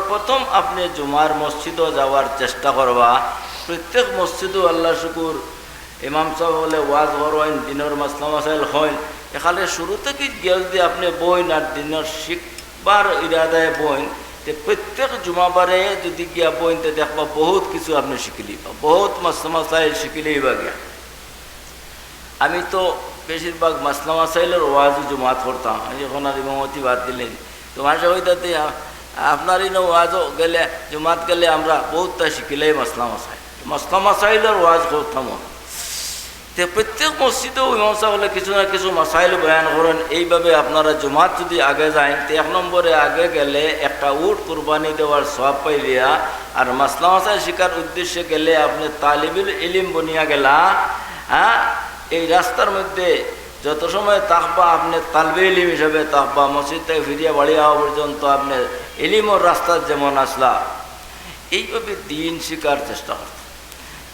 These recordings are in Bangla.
সর্বপ্রথম আপনি জুমার মসজিদও যাওয়ার চেষ্টা করবা। প্রত্যেক মসজিদও আল্লাহ শুকুর ইমাম সাহেব বলে ওয়াজ হরইন দিনের মাসলা মাসাইল হইন, এখানে শুরু থেকে গিয়ে যদি আপনি বইন আর দিনের শিখবার ইরাদায় বইন, তে প্রত্যেক জুমাবারে যদি গিয়া বইন তে দেখবা বহুত কিছু আপনি শিখিলি বা বহুত মাসলা মাসাইল শিখিলেই বা গিয়া। আমি তো বেশিরভাগ মাসলা মাসাইলের ওয়াজই জুমাত করতাম, যখন আর ইমামতি বাদ দিলেন তো মানুষের ওইটাতে আপনারই না ওয়াজও গেলে জুমাত গেলে আমরা বহুতটা শিখিলেই মাসলা মাসাইলের ওয়াজ করতাম। তো প্রত্যেক মসজিদেও ইমাম সাহেব বলে কিছু না কিছু মাসাইল বয়ান করেন। এইভাবে আপনারা জুমাত যদি আগে যান তো 1 নম্বরে আগে গেলে একটা উট কুরবানি দেওয়ার সওয়াব পাইলিয়া, আর মাসলা মাসাইল শিখার উদ্দেশ্যে গেলে আপনি তালিবুল ইলম বনিয়া গেলা। হ্যাঁ, এই রাস্তার মধ্যে যত সময় থাকবা আপনি তালবে ইলিম হিসাবে থাকবা, মসজিদ থেকে ফিরিয়া বাড়ি হওয়া পর্যন্ত আপনি ইলিমর রাস্তার যেমন আসলা, এইভাবে দিন শিকার চেষ্টা করত।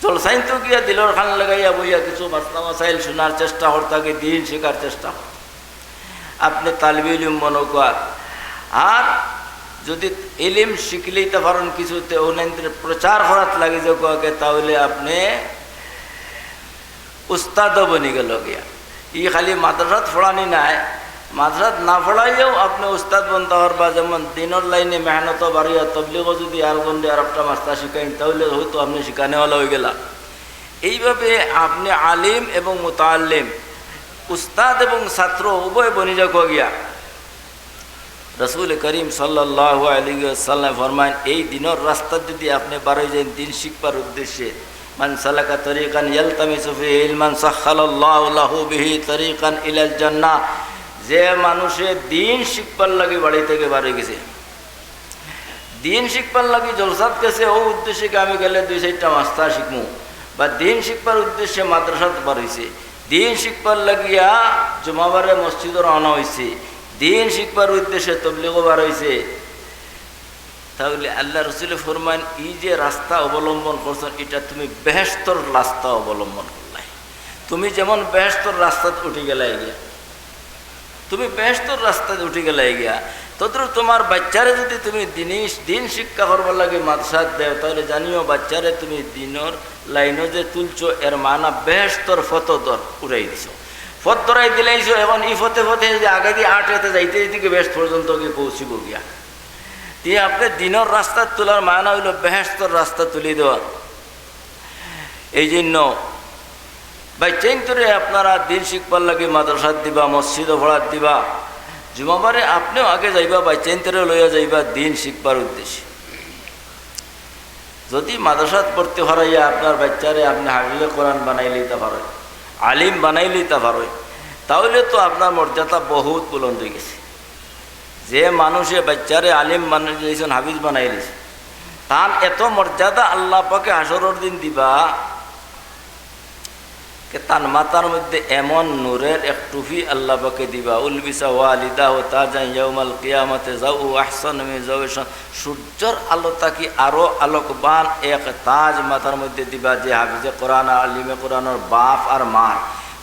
জলসাইন তো গিয়া দিলর খান লাগাইয়া বইয়া কিছু মাসলা মাসাইল শোনার চেষ্টা করতে, দিন শিকার চেষ্টা করত। আপনি তালবে ইলিম মনোকার, আর যদি ইলিম শিখলেই তা পারেন কিছুতে অন্যের প্রচার করাত লাগে যে কাকে, তাহলে আপনি উস্তাদও বনি গেল গিয়া। ই খালি মাদ্রাসাত পড়ানি নাই, মাদ্রাসাত না পড়াইও আপনি উস্তাদ বনতে পারবা। যেমন দিনের লাইনে মেহনত বাড়িয়া তবলিগও যদি আরেকজন দিয়ে আরেকটা মাস্টার শিখাইন তাহলে হয়তো আপনি শিখানেওয়ালা হয়ে গেলা। এইভাবে আপনি আলিম এবং মুতাআল্লিম, উস্তাদ এবং ছাত্র উভয় বনি যাক গিয়া। রসুল করিম সাল্লাল্লাহু আলাইহি ওয়াসাল্লাম ফরমান, এই দিনের রাস্তা যদি আপনি বারোই যান দিন শিখবার উদ্দেশ্যে, মান সালাকা তরিকান ইয়ালতামিসু ফিহি ইলমান সাখালাল্লাহু লাহু বিহি তরিকান ইলাল জান্নাহ। যে মানুষে দিন শিখবার লাগি বাড়ি থেকে বাড়ি গেছে, দিন শিখবার লাগি জলসাত গেছে, ও উদ্দেশ্যে আমি গেলে 2-4টা মাস্টার শিখমু, বা দিন শিখবার উদ্দেশ্যে মাদ্রাসাত বাড়িছে, দিন শিখবার লাগিয়া জুমাবারে মসজিদ রওনা হয়েছে, দিন শিখবার উদ্দেশ্যে তবলিগও বার হয়েছে, তাহলে আল্লাহ রসুল ফরমান এই যে রাস্তা অবলম্বন করছেন এটা তুমি বেহেশতর রাস্তা অবলম্বন করলাই। তুমি যেমন বেহেশতর রাস্তাতে উঠে গেলে গিয়া, তুমি বেহেশতর রাস্তাতে উঠে গেলে গিয়া, তদ্রুপ তোমার বাচ্চারে যদি তুমি দিন শিক্ষা করবার লাগে মাদ্রাসাত দেও, তাহলে জানিও বাচ্চারে তুমি দিনের লাইনও যে তুলছো এর মানা বেহেশতর ফতদর উড়াই দিছ, ফত ধরাই দিলাইছো। এখন ই ফতে ফতে যে আগে দিয়ে আটেতে যাইতে দিকে বেশ পর্যন্ত গিয়ে পৌঁছিব গিয়া। দিয়ে আপনি দিনের রাস্তা তোলার মানা হইল বেহেশতর রাস্তা তুলে দেওয়া। এই জন্য বাচ্চাইন্তরে আপনারা দিন শিখবার লাগে মাদ্রাসাত দিবা, মসজিদও ভরাত দিবা, জুমাবারে আপনিও আগে যাইবা, বাচ্চাইন্তরে লইয়া যাইবা দিন শিখবার উদ্দেশ্যে। যদি মাদ্রাসাত পড়তে হরাইয়া আপনার বাচ্চারে আপনি হাফিজে কোরআন বানাই লইতে পারেন, আলিম বানাই লইতে পারেন, তাহলে তো আপনার মর্যাদা বহুত বুলন্দ হয়ে গেছে। যে মানুষে বাচ্চারে আলিম বানাই দিয়েছেন, হাফিজ বানাই দিয়েছে, তার এত মর্যাদা আল্লাহ পাকে হাসরের দিন দিবা, তার মাথার মধ্যে এমন নূরের এক টুপি আল্লাহ পাকে দিবা, উলবিসা ওয়ালিদাহু তাজান ইয়াউমাল কিয়ামাতে যাও আহসান মিন যাওয়াশান। সূর্যের আলো তাকি আরো আলোকবান এক তাজ মাথার মধ্যে দিবা। যে হাফিজে কোরআন আর আলিমে কোরআনের বাপ আর মা,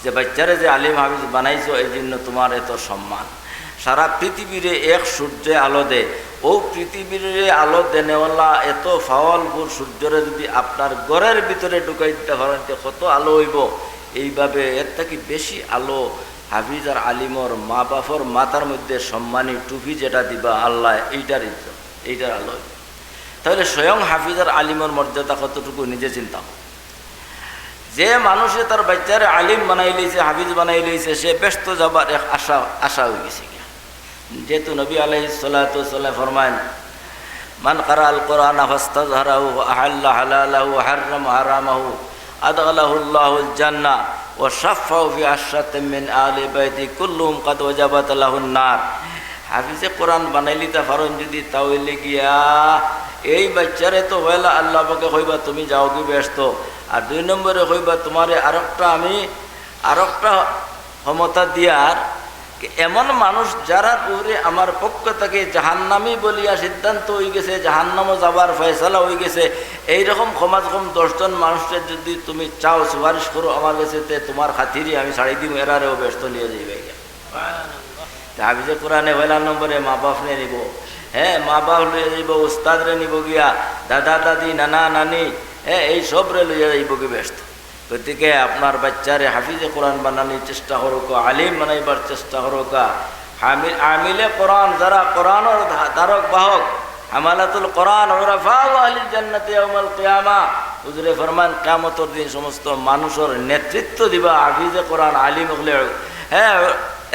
যে বাচ্চারে যে আলিম হাফিজ বানাইছো, এই জন্য তোমার এত সম্মান। সারা পৃথিবীরে এক সূর্যে আলো দে, ও পৃথিবীর আলো দেনেওয়ালা এত ফাওয়ালপুর সূর্যরে যদি আপনার ঘরের ভিতরে ঢুকাই দিতে পারেন কত আলো হইব। এইভাবে এর থেকে বেশি আলো হাফিজ আর আলিমর মা বাপর মাথার মধ্যে সম্মানী টুপি যেটা দিবা আল্লাহ, এইটার আলো হইব। তাহলে স্বয়ং হাফিজ আর আলিমর মর্যাদা কতটুকু নিজে চিন্তা। যে মানুষে তার বাচ্চারে আলিম বানাই লইছে, হাফিজ বানাই লইছে, সে ব্যস্ত যাবার এক আশা হয়ে গেছে। যেহেতু নবী আলাইহিস সালাতু ওয়াস সালাম ফরমান, মান কারাআল কুরআনা ফাস্তাযহারাহু আহাল্লা হালালাহু ওয়া হাররামা হারামাহু আদখালাহুল্লাহুল জান্নাহ ওয়া শাফাহু ফি আশরাতিন মিন আহলি বাইতি কুল্লুহুম কাদ ওয়াজাবাত লাহুন নার। হাফিজে কোরআন বানাইলিতে পারেন যদি, তাহলে গিয়া এই বাচ্চারে তো হইলা আল্লাহ পাকে কইবা তুমি যাও কি ব্যস্ত, আর 2 নম্বরে কইবা তোমারে আরেকটা ক্ষমতা দিয়ার এমন মানুষ যারা উপরে আমার পক্ষ থেকে জাহান্নামী বলিয়া সিদ্ধান্ত হয়ে গেছে, জাহান্নামও যাবার ফয়সালা হয়ে গেছে, এইরকম কমাজ কম 10 জন মানুষের যদি তুমি চাও সুপারিশ করো আমার কাছে, তোমার খাতিরই আমি ছাড়ি দিব, এরারেও ব্যস্ত নিয়ে যাইবে। হাফিজে কোরআনে 1 নম্বরে মা বাপ নিয়ে নিব, হ্যাঁ মা বাপ লইয়া যাইব, উস্তাদরে নিব গিয়া, দাদা দাদি নানা নানি, হ্যাঁ এই সবরে লইয়া যাইব কি ব্যস্ত। গতিকে আপনার বাচ্চারে হাফিজে কোরআন বানানোর চেষ্টা করুক, আলিম বানাইবার চেষ্টা করুক। আমিলে কোরআন, যারা কোরআনের ধারক বাহক, হামালাতুল কোরআন উরাফাউ আহলিল জান্নাতি ইয়াউমাল কিয়ামা, হুজুরে ফরমান কিয়ামতের দিন সমস্ত মানুষের নেতৃত্ব দিবা হাফিজে কোরআন আলিম হলে। হ্যাঁ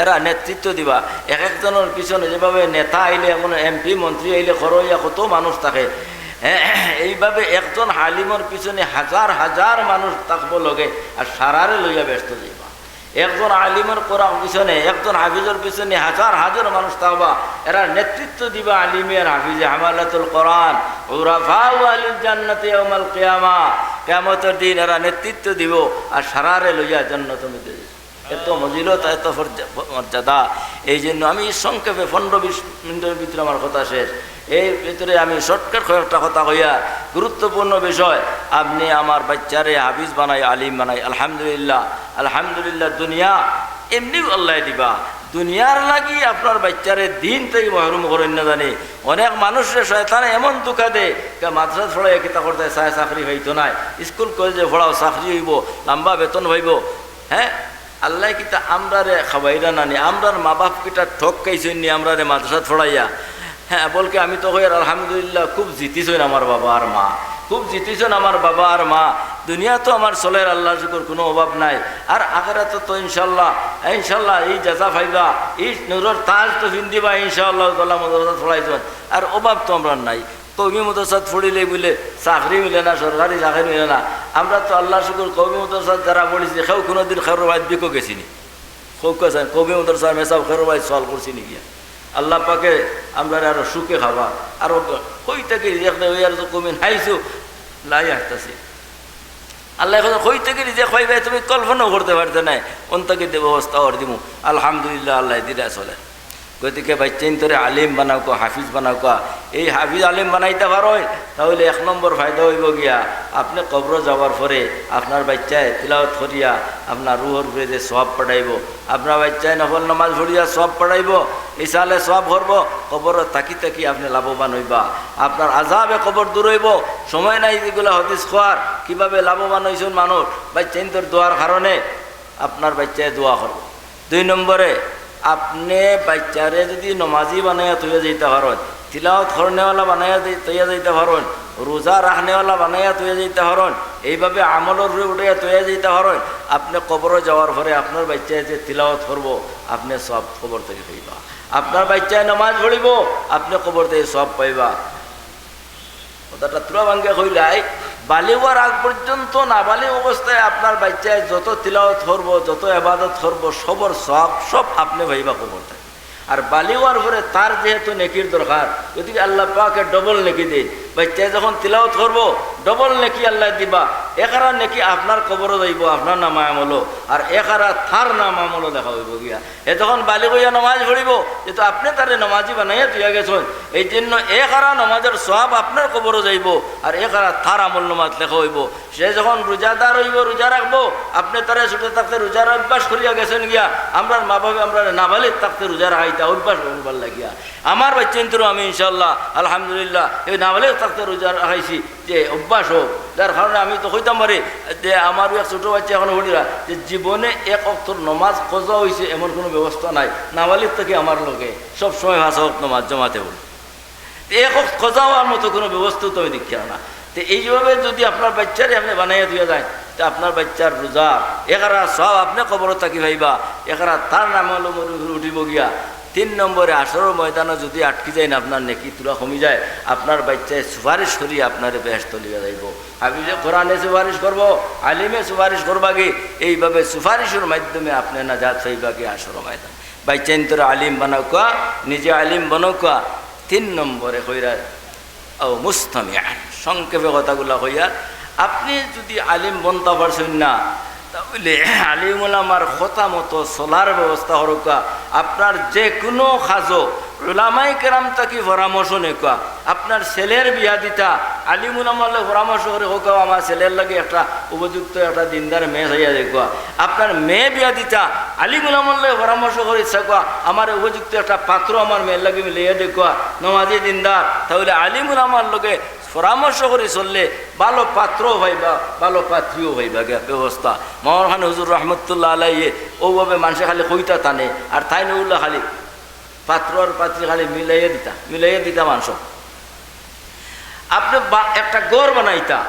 এরা নেতৃত্ব দিবা। এক একজনের পিছনে যেভাবে নেতা আইলে, এখন এমপি মন্ত্রী আইলে খরইয়া কত মানুষ থাকে, হ্যাঁ এইভাবে একজন আলিমের পিছনে হাজার হাজার মানুষ থাকবো লগে, আর সারারে লইয়া ব্যস্ত যাইবা। একজন আলিমের কোরআন পিছনে, একজন হাফিজের পিছনে হাজার হাজার মানুষ থাকবা, এরা নেতৃত্ব দিবা আলিমের হাফিজে হামালাতুল কোরআন উরাফাউ আহলিল জান্নাতি ইয়াউমাল কিয়ামা। কিয়ামতের দিন এরা নেতৃত্ব দিব আর সারারে লইয়া জান্নাতের মধ্যে যাইবা। এত মজিলত, এত মর্যাদা। এই জন্য আমি সংক্ষেপে 15-20 মিনিটের ভিতরে আমার কথা শেষ। এই ভিতরে আমি শর্টকাট কয়েকটা কথা কইয়া, গুরুত্বপূর্ণ বিষয়, আপনি আমার বাচ্চারে হাফিজ বানাই, আলিম বানাই, আলহামদুলিল্লাহ আলহামদুলিল্লাহ। দুনিয়া এমনিও আল্লাহ দিবা, দুনিয়ার লাগি আপনার বাচ্চারে দিন থেকে মহরুম করেন না জানি। অনেক মানুষের শয়তানে এমন দুঃখা দে, মাদ্রাসা পড়াই কিতা করতে চায়, চাকরি হইতো নাই, স্কুল কলেজে পড়াও চাকরি হইব, লম্বা বেতন হইব। হ্যাঁ আল্লাহ কিতা আমরারে খাবাইরা নানি, আমরার মা বাপ কিটা ঠক খাইছেন নি আমরারে মাদ্রাসা ছড়াইয়া। হ্যাঁ বলকে আমি তো হই আলহামদুলিল্লাহ, খুব জিতিছেন আমার বাবা আর মা, খুব জিতিছেন আমার বাবা আর মা। দুনিয়া তো আমার চলের আল্লাহ শুকর কোনো অভাব নাই, আর আখিরাতে তো ইনশাল্লাহ ইনশাল্লাহ এই জাজা ফাইবা, এই নূরের তাজ তো ফিন্দিবা ইনশাআল্লাহ তাআলা। মাদ্রাসা ছড়াইছেন আর অভাব তো আমরা নাই। কওমি মাদ্রাসাত পড়িলে বলে চাকরি মিলে না, সরকারি চাকরি মিলে না। আমরা তো আল্লাহ শুকুর কওমি মাদ্রাসাত যারা পড়েছি, কেউ কোনোদিন খেরোর বাইত বিকো গেছিনি, কওমি মাদ্রাসা মেসাব খেরোর বাইত সল করছি নি গিয়া। আল্লাহ পাকে আমরা আরো সুখে খাবা, আরো কই থেকে ওই আর কমি হাইছো লাই আসতেছি। আল্লাহ এখন কই থেকে নিজে খাইবে তুমি কল্পনাও করতে পারতে নাই, অন্তকে দে ব্যবস্থা ওর দিমু আলহামদুলিল্লাহ, আল্লাহ দিলে চলে। গতিকে বাচ্চাইন তোরে আলিম বানাও, হাফিজ বানাও। এই হাফিজ আলিম বানাইতে পারেন তাহলে 1 নম্বর ফায়দা হইব গিয়া, আপনি কবর যাওয়ার পরে আপনার বাচ্চায় তিলাওয়াত করিয়া আপনার রুহর উপরে যে সওয়াব পাঠাইব, আপনার বাচ্চায় নফল নামাজ পড়িয়া সওয়াব পাঠাইব, এই সালে সওয়াব করব, কবর তাকি তাকি আপনি লাভবান হইবা, আপনার আযাবে কবর দূর হইব। সময় নাই যেগুলো হদিস খোয়ার, কীভাবে লাভবান হয়েছেন মানুষ বাচ্চাইন তোর দোয়ার কারণে, আপনার বাচ্চায় দোয়া করব। 2 নম্বরে আপনি বাচ্চারে যদি নমাজি বানাইয়া তৈয়া যাইতে পারেন, তিলাওয়াত করনেওয়ালা বানাইয়া তৈয়া যাইতে পারেন, রোজা রাখনেওয়ালা বানাইয়া তৈয়া যাইতে পারেন, এইভাবে আমলের রূপে উঠাইয়া তৈয়া যাইতে পারেন, আপনি কবরে যাওয়ার পরে আপনার বাচ্চায় যে তিলাওয়াত করব, আপনি সব কবর থেকে পাইবা। আপনার বাচ্চায় নামাজ পড়িব, আপনি কবর থেকে সব পাইবা। কথাটা তুলা ভাঙ্গে কইলাই, বালিওয়ার আগ পর্যন্ত নাবালিগ অবস্থায় আপনার বাচ্চায় যত তিলাওয়াত করব, যত ইবাদত করব, সবর সব আপনি ভাইবা কবর থাকে। আর বালিওয়ার পরে তার যেহেতু নেকির দরকার, গতিকে আল্লাহ পাকে ডবল নেকি দেয়। বাচ্চায় যখন তিলাওয়াত করব ডবল নেকি আল্লাহ দিবা। একারা নেকি আপনার কবরও যাইব, আপনার নামা আমলো, আর একারা থার নাম আমলো দেখা হইব গিয়া। এ যখন বালিগ হইয়া নমাজ পড়িব, যেহেতু আপনি তারে নমাজি বানাইয়া তুইয়া গেছেন, এই জন্য একারা নমাজের সওয়াব আপনার কবরও যাইব, আর একারা থার আমল নমাজ লেখা হইব। সে যখন রোজাদার হইব, রোজা রাখবো, আপনি তারা ছোটো থাকতে রোজার অভ্যাস করিয়া গেছেন গিয়া, আমরা মা বাবা আমরা নাবালিগ থাকতে রোজা রাখাইতা অভ্যাস করবার লাগিয়া। আমার বাচ্চান্তরও আমি ইনশাল্লাহ আলহামদুলিল্লাহ এই নাবালিগ থাকতে রোজা রাখাইছি, যে অভ্যাস হোক, যার কারণে আমি তো কইতাম পারি যে আমারও এক ছোটো বাচ্চা এখন হলিরা যে জীবনে এক অক্তর নমাজ খোঁজা হয়েছে এমন কোনো ব্যবস্থা নাই। নাবালিগ থেকে আমার লোকে সবসময় 5 ওয়াক্ত নমাজ জমাতে বলি, এক অক্ত খোঁজা হওয়ার মতো কোনো ব্যবস্থা তো আমি দেখি না। তো এইভাবে যদি আপনার বাচ্চারে আপনি বানাইয়া দিয়ে যায়, তো আপনার বাচ্চার রোজা একারা সব আপনি কবরত থাকি ভাইবা, একারা তার নাম হলো উঠিব গিয়া। 3 নম্বরে আসরের ময়দানে যদি আটকে যায় না, আপনার নেকি তুলা কমি যায়, আপনার বাচ্চায় সুপারিশ করিয়ে আপনার বেহেশত লিয়া যাইব। হাফিজে কোরআনে সুপারিশ করব, আলিমে সুপারিশ করবাগে, এইভাবে সুপারিশের মাধ্যমে আপনি নাজাত পাইবাগে আসরের ময়দান। বাচ্চা তোরা আলিম বানাও কা, নিজে আলিম বানাও কা। 3 নম্বরে কইরা ও মুস্তামিআ, সংক্ষেপে কথাগুলা কইয়া, আপনি যদি আলিম বনতে পারছেন না, তাহলে আলিম ওলামার কথা মতো চলার ব্যবস্থা হরকা। আপনার যে কোনো কাজও উলামায়ে কেরাম তাকে পরামর্শ নেকা, আপনার ছেলের বিয়া দিতা আলিমুল আমলে পরামর্শ করে হোক আমার ছেলের লাগে একটা উপযুক্ত একটা দিনদার মেয়ে হইয়া দেখবা। আপনার মেয়ে বিয়া দিতা আলিমুল আমলে পরামর্শ করে থাকা আমার উপযুক্ত একটা পাত্র আমার মেয়ের লাগে মিলিয়ে দেখবা নমাজি দিনদার, তাহলে আলিমুল আমার লগে পরামর্শ করে চললে ভালো পাত্রও হইবা ভালো পাত্রীও হইবা ব্যবস্থা। মহর খান হুজুর রহমতুল্লাহ আলাইয়ে ওভাবে মানুষে খালি কইতা টানে আর তাই নউল্লা খালি পাত্র আর পাত্রী খালি মিলাইয়ে দিতা মানুষ। আপনি একটা গড় বানাইতা,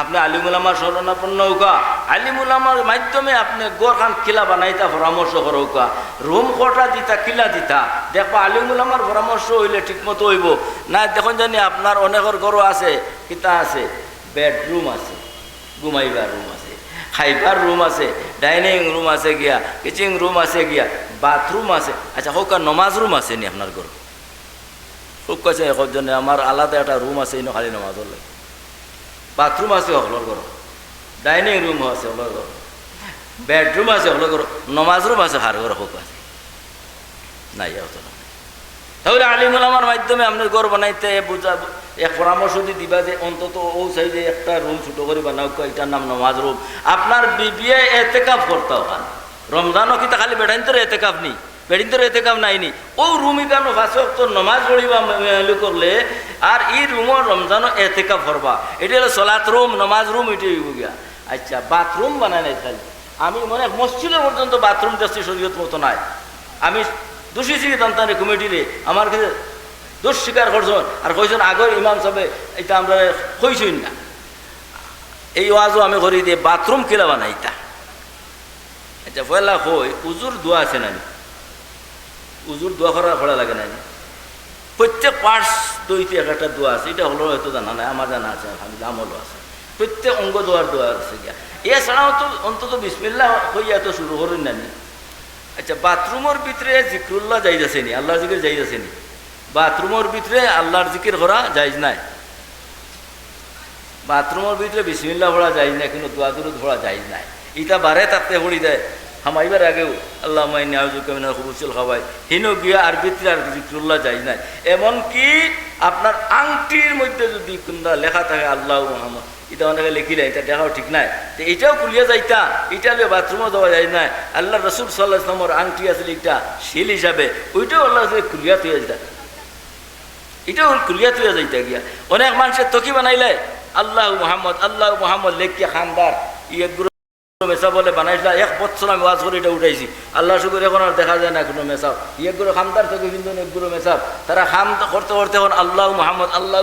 আপনি আলিমুল আমার শরণাপন্ন হোকা, আলিমুল আমার মাধ্যমে আপনি গড় খান কিলা বানাইতা পরামর্শ করোকা, রুম কটা দিতা কিলা দিতা দেখবা আলিমুল আমার পরামর্শ হইলে ঠিকমতো হইব না। দেখুন জানি আপনার অনেকের গড়ও আছে, কিতা আছে, বেডরুম আছে, ঘুমাইবার রুম আছে, খাইবার রুম আছে, ডাইনিং রুম আছে গিয়া, কিচেন রুম আছে গিয়া, বাথরুম আছে। আচ্ছা হোক নমাজ রুম আছে নি আপনার ঘর? খুব কাছে একজনে আমার আলাদা একটা রুম আছে ইনো খালি নমাজর লাগে, বাথরুম আছে হলর ঘর, ডাইনিং রুম আছে হলর ঘর, বেডরুম আছে হলর ঘর, নমাজ রুম আছে হার ঘর হোক আছে নাই। তাহলে আলিমুল আমার মাধ্যমে আপনার ঘর বানাইতে বুঝা এক পরামর্শ দিয়ে দিবা যে অন্তত ও চাই যে একটা রুম ছোটো করে বানাও, এটার নাম নমাজ রুম। আপনার বিবিএ এতেকাফ করতে হয়, রমজানও কিন্তু খালি বেড়াইন তোর এতেকাফ নেই, বেড়িন তোর এতেকাফ নাইনি, ও রুমই কেন ফাঁসক তোর নমাজ পড়িবা করলে আর এই রুমও রমজানও এতেকাফ করবা। এটা হলো সলাত রুম, নমাজ রুম, এটাই হইব গিয়া। আচ্ছা বাথরুম বানায় নাই খালি, আমি মনে মসজিদের পর্যন্ত বাথরুম যাচ্ছি শরীয়ত মতো নাই। আমি দোষী ছিলি তান্তানি কমিটিরে আমার কাছে দোষ স্বীকার করছেন আর কইছেন আগের ইমাম সাহেব এটা আমরা কইছই না। এই ওয়াজও আমি করি দিয়ে বাথরুম কিলা বানাইতা। আচ্ছা পয়লা কই উজুর দোয়া আছে না, উজুর দোয়া করার ভালো লাগে না, প্রত্যেক পার্টস দইতে একটা দোয়া আছে, এটা হলো হয়তো জানা নাই, আমার জানা আছে, আমি আমলও আছে, প্রত্যেক অঙ্গ দোয়ার দোয়া আছে গিয়া। এছাড়াও তো অন্তত বিসমিল্লাহ হইয়া তো শুরু করেন না। আচ্ছা বাথরুমের ভিতরে জিক্রুল্লাহ যাই যাচ্ছেনি, আল্লাহর জিকির যাই যাচ্ছেনি? বাথরুমের ভিতরে আল্লাহর জিকির করা যাইজ নাই, বাথরুমের ভিতরে বিসমিল্লাহ পড়া যাইজ নাই, কিন্তু দোয়া দুরুদ পড়া যাইজ নাই। ইটা বারে তাতে পড়ি দেয় হামাইবার আগেও আল্লাহ মাইনি আউযুকামিনাল খুবুসিল খাবাই হিনো গিয়া আর ভিতরে আর জিক্রুল্লাহ যাইজ নাই। এমনকি আপনার আংটির মধ্যে যদি কোনটা লেখা থাকে আল্লাহ মুহাম্মদ, এটা অনেকে লিখিলে এটা দেখাও ঠিক নাই, তো এটাও খুলিয়া যাইতা, এটা বাথরুমও দেওয়া যায় না। আল্লাহ রসুল সাল্লাল্লাহু আলাইহি ওয়াসাল্লামের আংটি আসলে একটা শিল হিসাবে, ওইটাও আল্লাহ খুলিয়া তুইয়া যেতা, এটাও খুলিয়া তুইয়া যাইতা গিয়া। অনেক মানুষের তকি বানাইলে আল্লাহ মুহাম্মদ লেখিয়া খানদার ইয়েগুলো মেসা বলে বানাইছিল, 1 বছর আমি ওয়াজ করে এটা উঠাইছি, আল্লাহ শুকুর এখন আর দেখা যায় না কোনো মেসাব। ইয়েগুলো খানদার থেকে কিন্তু অনেকগুলো মেসাব, তারা খাম করতে করতে এখন আল্লাহ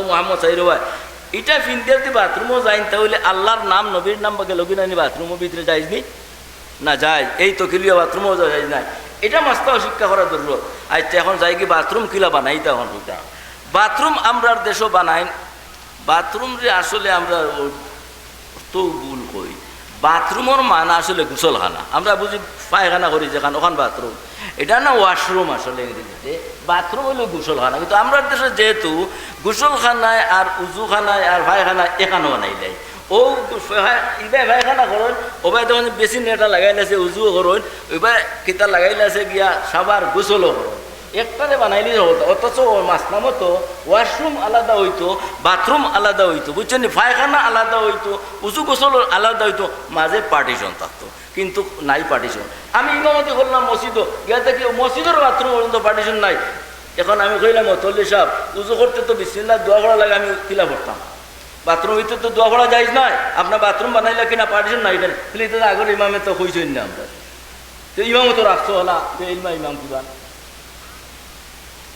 মুহাম্মদ চাইরো ভাই এটা ফিনতে বাথরুমও যাইন, তাহলে আল্লাহর নাম নবীর নাম বাকে লগিন আনি বাথরুমের ভিতরে যাইনি না যায়, এই তো কিলিয়া বাথরুমও যাই নাই, এটা মাস্তাও শিক্ষা করা জরুরত। আচ্ছা এখন যাই কি বাথরুম কিলা বানাই, তখন ওইটা বাথরুম আমরার দেশও বানাই। বাথরুম যে আসলে আমরা তো ভুল করি, বাথরুমের মানা আসলে গোসলখানা, আমরা বুঝি পায়খানা করি যেখানে ওখান বাথরুম, এটা না ওয়াশরুম আসলে ইংরেজিতে, বাথরুম হলো গোসলখানা। কিন্তু আমরা দেশে যেহেতু গোসলখানায় আর উজুখানায় আর পায়খানায় এখানেও বানাই দেয়, ও ইবাই পায়খানা করেন, ওবাই তখন বেশি নেটা লাগাইলেছে উজুও করেন, ওইবার কিতা লাগাইলেছে গিয়া সাবার গোসলও করেন, একটারে বানাইলে হতো। অথচ মাছ নামতো ওয়াশরুম আলাদা হইতো, বাথরুম আলাদা হইতো, বুঝছেন, পায়খানা আলাদা হইতো, উঁচু গোসল আলাদা হইতো, মাঝে পার্টিশন থাকতো, কিন্তু নাই পার্টিশন। আমি ইমামতি করলাম মসজিদও গিয়া দেখি মসজিদের বাথরুম পর্যন্ত পার্টিশন নাই। এখন আমি কইলাম মতল্লি সাহেব উজু করতে তো বিসমিল্লাহ দোয়া করা লাগে, আমি কিলা করতাম, বাথরুম ভিতরে তো দোয়া করা যাইজ নাই, আপনার বাথরুম বানাইলে কিনা পার্টিশন নাই, এটা আগের ইমামে তো কইছেন না, আমরা তো ইমামও তো রাখছো হলা ইমাম কিবা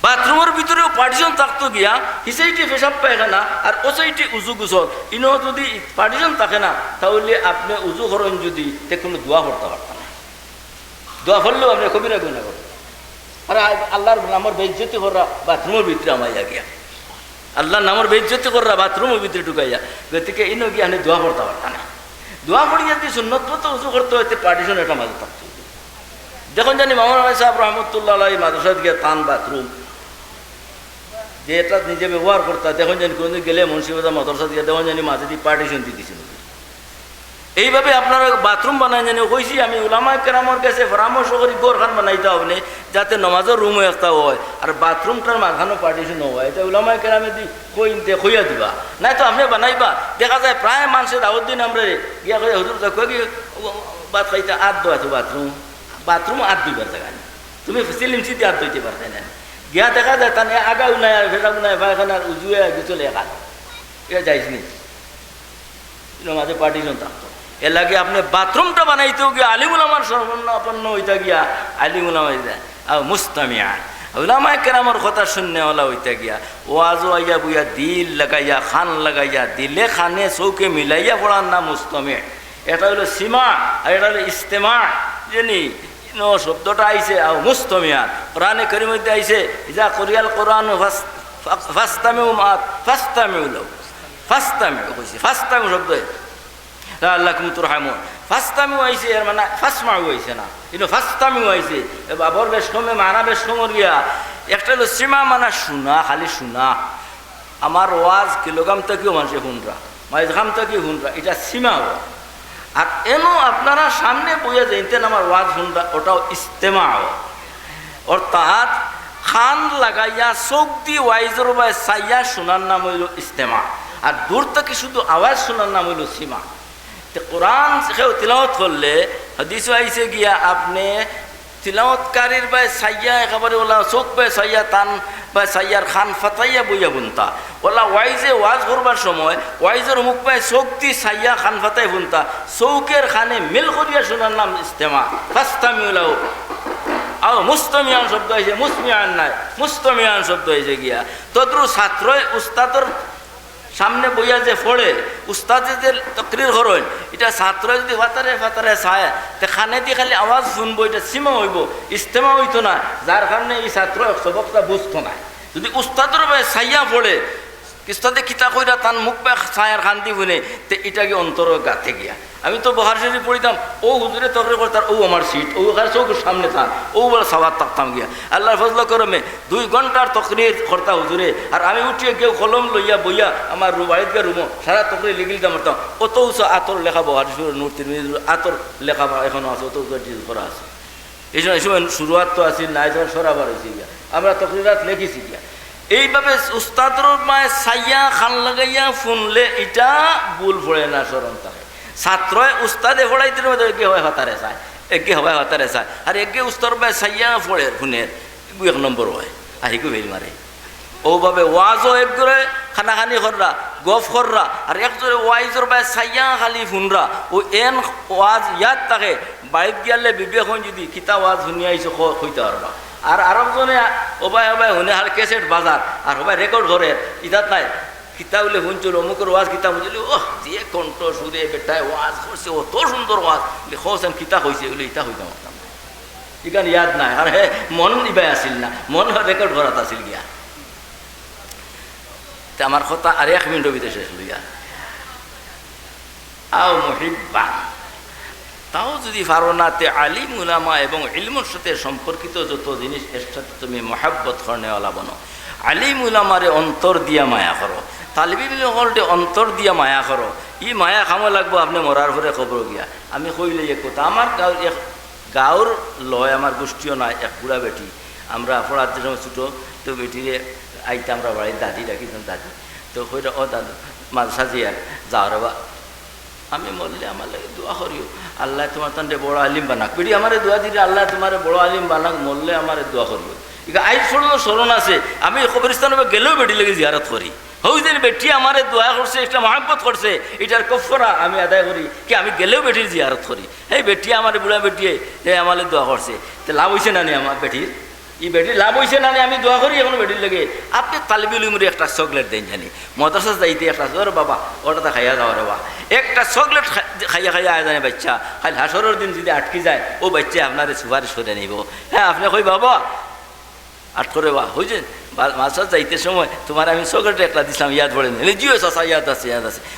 বাথরুমের ভিতরেও পার্টিশন থাকতো গিয়া, হিসাইটি পেশাব পায়খানা আর ওসাইটি উজু গোসল, ইনও যদি পার্টিশন থাকে না তাহলে আপনি উজু করেন যদি তে কোনো দোয়া করতে পারতেন না, দোয়া করলেও আপনি কবিরা গুনাহ করতেন। আর আল্লাহর নামের বেইজ্জতি করা বাথরুমের ভিতরে আমাইয়া গিয়া, আল্লাহর নামের বেইজ্জতি করা বাথরুমের ভিতরে ঢুকাইয়া, গতিকে ইনও গিয়া আপনি দোয়া করতে পারতেন না। দোয়া করিয়া যদি সুন্নত মতো উজু করতে হইতে পার্টিশন এটা মাঝে থাকতো। যখন জানি মামুন সাহেব রহমতুল্লাহ আলাইহি মাদ্রাসায় গিয়ে তান বাথরুম যে এটা নিজে ব্যবহার করতে, দেখুন জানি কোনদিন গেলে মুন্সিবাজার মাদ্রাসা দিয়ে দেখুন জানি মাঝে দিয়ে পার্টিশন দিয়ে দিয়েছিল, এইভাবে আপনারা বাথরুম বানাই জানি কইছি আমি উলামা কেরামর কাছে পরামর্শ করি গোরখান বানাইতে হবে যাতে নমাজের রুমও একটা হয় আর বাথরুমটার মাঝখানো পার্টিশন হয় এটা উলামা কেরামে দি কইতে কইয়া দিবা নাই তো আপনি বানাইবা দেখা যায় প্রায় মানুষের দাওয়াত দিন আমরা গিয়া কই হুজুর কই কি বাত খাইতে আদ দোয়া তো বাথরুম আদ দিবার জায়গা নেই তুমি সিলিম সিটি আদ দইতে পারতে না গিয়া দেখা যায় তাহলে আগাও নাই আর ভেটাও নাই পায়খানার উজুয়ে চলে একাল এটা যাইস নি নমাজে পার্টিশন থাকতো এর লাগে আপনি বাথরুমটা বানাইতেও গিয়া আলিমুল আমার সর্বন্ন হইতা গিয়া আলিমুল আর মুস্তামিয়া উলামায়ে কেরামের কথা শুননে ওলা হইতা গিয়া ওয়াজও আইয়া বুইয়া দিল লাগাইয়া খান লাগাইয়া দিলে খানে চৌকে মিলাইয়া পড়ার নাম মুস্তামি এটা হলো সীমা আর এটা হলো ইস্তেমা জানি শব্দটা আইছে আর মুস্তামিয়া কোরআনে কারীমের মধ্যে আইছে ইজা কুরিয়াল কোরআন ফাস্তামিউ মাত ফাস্তামিউ লাহু ফাস্তামিউ কইছে ফাস্তামিউ শব্দ লাআল্লাকুম তুরহামুন ফাস্তামিউ আইছে এর মানে ফাসমাউ আইছে না কিন্তু ফাস্তামিউ আইছে বাবর বেশ কমে মানা বেশ কমর গিয়া একটা হলো সীমা মানা শোনা খালি শোনা আমার ওয়াজ কিলোগ্রাম থেকেও মানুষে শুনরা মাইজগাম থেকে শুনরা এটা সীমা আর এনো আপনারা সামনে বইয়া যাইতেন আমার ওয়াজ শুনরা ওটাও ইস্তেমা অর্থাৎ খান লাগাইয়া চোখ দি ওয়াইজর বাই চাইয়া শোনার নাম হইল ইস্তেমা আর দূর থেকে শুধু আওয়াজ শোনার নাম হইল সীমা কোরআন কেউ তিলাওয়াত করলে হাদিসও আইসে গিয়া আপনি তিলাওয়াতকারীর বাই সাইয়া একেবারে ওলা চোখ বাই সাইয়া তান বাই সাইয়ার খান ফাতাইয়া বইয়া বুনতা ওলা ওয়াইজে ওয়াজ করবার সময় ওয়াইজের মুখ বাই চোখ দি সাইয়া খান ফাতাই বুনতা চৌকের খানে মিল করিয়া শোনার নাম ইস্তেমা ফাস্তামিউলাহু আর মুস্তামিয়ান শব্দ হয়েছে মুসমিয়ান নাই মুস্তামিয়ান শব্দ হয়েছে গিয়া তদ্রু ছাত্রই উস্তাদর সামনে বইয়া যে পড়ে উস্তাদে যে তকরির করেন এটা ছাত্র যদি ফাতারে ফাতারে চায় তে খানে দিয়ে খালি আওয়াজ শুনবো এটা সীমা হইব ইস্তেমা হইতো না যার কারণে এই ছাত্র সবকটা বুঝতো না যদি উস্তাদের ছাইয়া পড়ে কিস্তাতে কিতা কইরা তার মুখ পায় ছায়ার খান্তি বুনে তে এটাকে অন্তর গাতে গিয়া আমি তো বহার শরীফ পড়িতাম ও হুজুরে তকরি করতাম ও আমার সিট ও ওখানে চৌকের সামনে থান ও বলে সবার থাকতাম গিয়া আল্লাহর ফজল করমে 2 ঘন্টার তকরির করতা হুজুরে আর আমি উঠিয়ে কেউ কলম লইয়া বইয়া আমার বাড়িতে গিয়ে রুমো সারা তকরি লিখিল দামতাম অত উঁচু আতর লেখা বহার শরীফ নূরতির আতর লেখা এখনও আছে অত করা আছে এই সময় শুরুয়াত তো আসি নাই যখন সরাবার হয়েছে গিয়া আমরা তকরিরাত লিখেছি গিয়া এইভাবে উস্তাদর মায় সাইয়া খান লাগাইয়া শুনলে এটা ভুল পড়ে না স্মরণ থাকে ছাত্র উস্তাদে পড়াইতে একে হয় হতারে চায় একে হয় হতারে চায় আর একে উস্তার বাই সাইয়া পড়ে শুনের 1 নম্বর হয় আর একে ভেল মারে ওভাবে ওয়াজও একজোরে খানাখানি কররা গফ কররা আর একজোরে ওয়াইজর বাই সাইয়া খালি শুনরা ও এন ওয়াজ ইয়াদ থাকে বাড়িত গিয়ালে বিবেক যদি কিতা ওয়াজ শুনিয়ে আইসো হইতে পারবা আর আরেকজনে ওবাই ওবাই শুনে আর ক্যাসেট বাজার আর ওবাই রেকর্ড করে ইতাত নাই কিতা বলে শুনছিল অমুকের ওয়াজ কিতা বুঝলি ওহ যে কণ্ঠ সুরে বেটায় ওয়াজ করছে অত সুন্দর ওয়াজ খোসেন কিতা হয়েছে বলে ইতা হইতাম এখানে ইয়াদ নাই আর হে মন ইবাই আসিল না মন রেকর্ড করাত আসিল গিয়া আমার কথা আর 1 মিনিটের ভিতরে শেষ লইয়া আও মুহিব্বান তাও যদি পারো না তে আলিম উলামা এবং ইলমের সাথে সম্পর্কিত যত জিনিস এর সাথে তুমি মহাব্বত করনেওয়ালা বনো আলিম উলামারে অন্তর দিয়া মায়া করো তালিবি হলটে অন্তর দিয়া মায়া করো ই মায়া খামো লাগবো আপনি মরার ঘরে খবর গিয়া আমি কইলে এক কথা আমার গাঁর লয় আমার গোষ্ঠীও নাই এক বুড়া বেটি আমরা পড়াতে সময় ছোটো তো বেটিরে আইতে আমরা বাড়ির দাদি ডাকিতাম দাদি তো কইরা ও দাদু মাঝ সাজিয়া যাও রে বা আমি মরলে আমার লাগে দোয়া করিও আল্লাহ তোমার তান্ডে বড় আলিম বানাক বেটি আমারে দোয়া দিলে আল্লাহ তোমার বড় আলিম বানাক মরলে আমার দোয়া করিও ইকা আইজ ছোটো স্মরণ আছে আমি কবরস্থানে গেলেও বেটি লেগে জিয়ারত করি হই যেন বেটি আমারে দোয়া করছে একটা মহাব্বত করছে এটার কফরা আমি আদায় করি কি আমি গেলেও বেটির জিয়ারত করি এই বেটি আমার বুড়া বেটিয়ে আমারে দোয়া করছে তো লাভ হয়েছে না নি আমার বেটির ই বেটির লাভ হয়েছে না আমি দোয়া করি এখন বেটির লেগে আপনি তালিবুল ইলমের একটা চকলেট দেন জানি মাদ্রাসা যাইতে একটা ওরে বাবা ওটাতে খাইয়া যাওয়া রে বা একটা চকলেট খাইয়া খাইয়া আয় জানে বাচ্চা খালি হাসরের দিন যদি আটকে যায় ও বাচ্চা আপনার সুপারিশ করে নিব হ্যাঁ আপনি কই বাবা আট করে বা হয়েছে মাছার যাইতে সময় তোমার আমি চকলেট একটা দিছিলাম ইয়াদ পড়ে নিলে জিও চাষা ইয়াদ আছে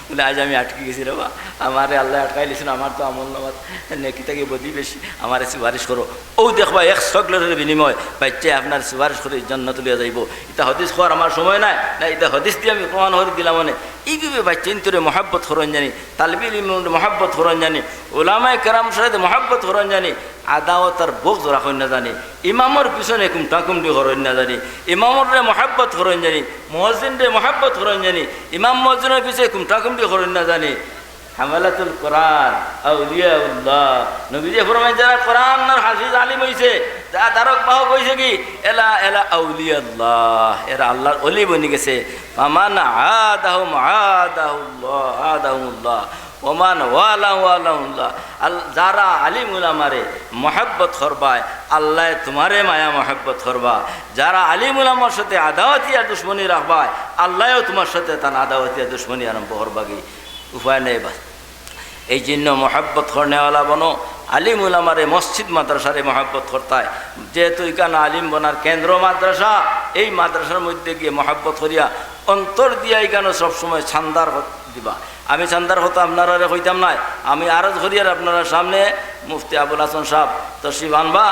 বলে আজ আমি আটকে গেছি রে বা আমারে আল্লাহ আটকাইলেছিল আমার তো আমল নামাজ নেকি থেকে বদি বেশি আমার সুপারিশ করো ও দেখবা এক চকলেটের বিনিময় বাচ্চায় আপনার সুপারিশ করে জান্নাত লিয়া যাইব এটা হদিস খোয়ার আমার সময় নাই না এটা হদিস দিয়ে আমি প্রমাণ করে দিলাম মানে এইভাবে বাচ্চিন্তরে মহাব্বত হরণ জানি, তালবিল ইলমের মহাব্বত হরণ জানি, ওলামায়ে কেরাম সাথে মহাব্বত হরণ জানি, আদাওয়াতার বোঝ রাখুন না জানি, ইমামর পিছনে কুমটি হরণ না জানি, ইমামরে মহাব্বত হরণ জানি, মুয়াজ্জিনরে মহাব্বত হরণ জানি, ইমাম মুয়াজ্জিনের পিছনে কুমটি হরণ না জানি। হামালাতুল কোরআন আউলিয়াউল্লাহ, নবীজি ফরমায় যারা কোরআনের হাফিজ আলিম হইছে, যা ধারক বাহক হইছে কি এলা এলা আউলিয়াল্লাহ, এরা আল্লাহর ওলি বনি গেছে। ফামান আদাহুম আদাহুল্লাহ ওমান ওয়ালাহুল্লাহ, যারা আলিম উলামারে মহাব্বত করবায় আল্লাহ তোমারে মায়া মহাব্বত করবা, যারা আলিম উলামার সাথে আদাওয়াতিয়া দুশ্মনী রাখবায় আল্লাহও তোমার সাথে তার আদাওয়াতিয়া দুশ্মনী আরম্ভ করবাগি। উপায় নেই বাস। এই জন্য মহাব্বত করনেওয়ালা বনো, আলিম উলামারে মসজিদ মাদ্রাসারে মহাব্বত করতায়, যেহেতু এখানে আলিম বনার কেন্দ্র মাদ্রাসা, এই মাদ্রাসার মধ্যে গিয়ে মহাব্বত করিয়া অন্তর দিয়া এখানে সবসময় ছান্দার দিবা। আমি ছান্দার কথা আপনারা কইতাম নাই, আমি আরজ করিয়ার আপনারা সামনে মুফতি আবুল হাসান সাহেব তশরিফ আনবা,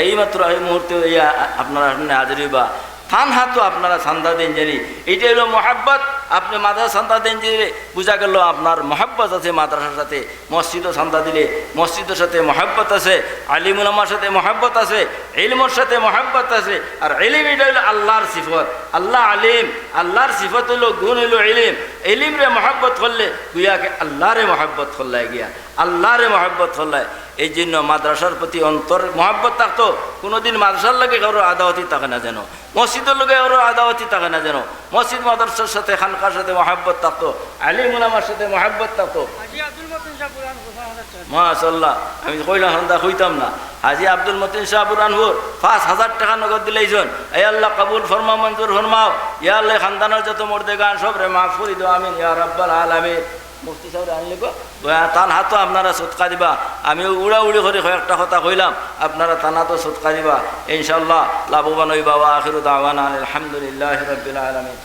এইমাত্র এই মুহূর্তে ইয়া আপনারা সামনে হাজির হইবা। থান হাতও আপনারা ছান্দা দেন জানি, এইটা হলো মহাব্বত। আপনি মাদ্রাসা ছান্দা দেন যে বোঝা গেল আপনার মহাব্বত আছে মাদ্রাসার সাথে। মসজিদও ছান্দা দিলে মসজিদের সাথে মহাব্বত আছে, আলিম উলামার সাথে মহাব্বত আছে, ইলমের সাথে মহাব্বত আছে। আর ইলম এটা হলো আল্লাহর সিফত, আল্লাহ আলিম, আল্লাহর সিফত হলো গুণ হলো ইলম। ইলমরে মহাব্বত করলে গুয়াকে আল্লাহরে মহাব্বত করলায় গিয়া, আল্লাহরে মহাব্বত করলায়। এই জন্য মাদ্রাসার প্রতি অন্তর মহাব্বত থাকতো। কোনোদিন মাদ্রাসার লাগে কারো আদাওয়াতি থাকে না যেন, মসজিদের লোকে কারো আদাওয়াতি থাকে না যেন। মসজিদ মাদ্রাসার সাথে খানকার সাথে মহাব্বত থাকতো, আলিম উলামার সাথে মহাব্বত থাকতো। মাশাআল্লাহ, আমি কইলাম সন্ধ্যা কইতাম না। হাজি আব্দুল মতিন শাহ বুরহানপুর ৫,০০০ টাকা নগদ দিলেইছেন। এই আল্লাহ কবুল ফরমা, মঞ্জুর ফরমাও। ইয়া আল্লাহ খানদানের যত মর্দে গান সব রে মাফ করি দো, আমিন ইয়া রাব্বাল আলামিন। মুফতি সাহেব আনলে গো তান হাতও আপনারা সৎকা দিবা। আমি উড়াউড়ি করে কয়েকটা কথা কইলাম, আপনারা তান হাতও সৎকা দিবা। ইনশাআল্লাহ লাভবান হইবা। ওয়া আখিরু দাওয়ানা আলহামদুলিল্লাহি রাব্বিল আলামিন।